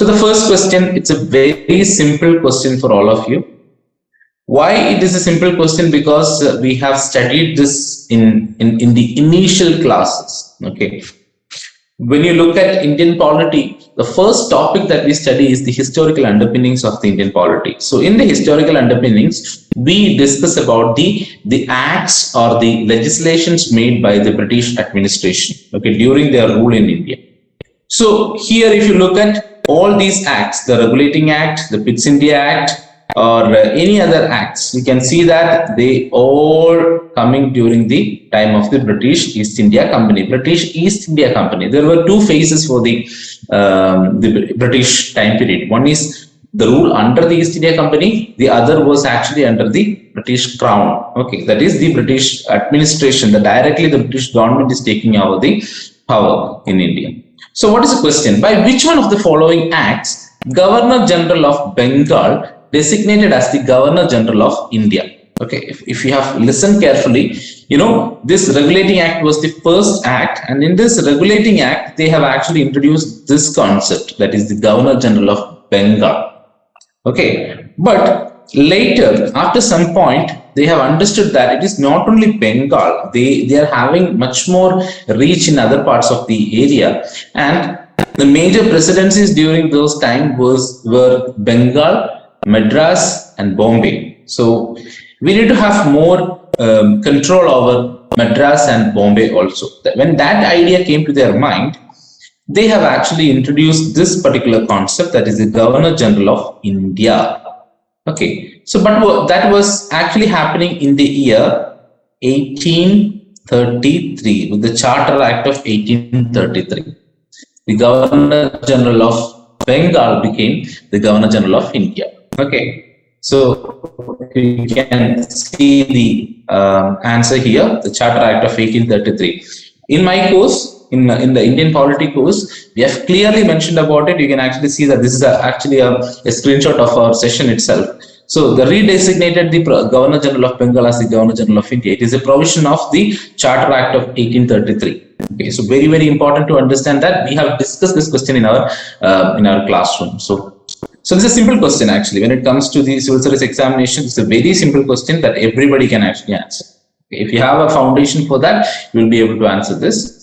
So the first question, it's a very simple question for all of you. Why it is a simple question? Because we have studied this in the initial classes. Okay. When you look at Indian polity, the first topic that we study is the historical underpinnings of the Indian polity. So in the historical underpinnings, we discuss about the acts or the legislations made by the British administration, okay, during their rule in India. So here, if you look at all these acts, the Regulating Act, the Pitt's India Act, or any other acts, you can see that they all coming during the time of the British East India Company. British East India Company. There were two phases for the British time period. One is the rule under the East India Company. The other was actually under the British Crown. Okay, that is the British administration. That directly the British government is taking over the power in India. So what is the question? By which one of the following acts Governor General of Bengal designated as the Governor General of India? Okay, if you have listened carefully, you know, this Regulating Act was the first act, and in this Regulating Act, they have actually introduced this concept, that is the Governor General of Bengal. Okay, but later, after some point, they have understood that it is not only Bengal, they are having much more reach in other parts of the area, and the major presidencies during those times were Bengal, Madras and Bombay. So we need to have more control over Madras and Bombay also. When that idea came to their mind, they have actually introduced this particular concept, that is the Governor General of India. Okay, so but that was actually happening in the year 1833 with the Charter Act of 1833. The Governor General of Bengal became the Governor General of India. Okay, so you can see the answer here, the Charter Act of 1833. In my course, in the Indian polity course, we have clearly mentioned about it. You can actually see that this is actually a screenshot of our session itself. So the redesignated the Governor General of Bengal as the Governor General of India. It is a provision of the Charter Act of 1833. Okay, so very, very important to understand that. We have discussed this question in our classroom. So this is a simple question actually. When it comes to the civil service examination, it's a very simple question that everybody can actually answer. Okay, if you have a foundation for that, you will be able to answer this.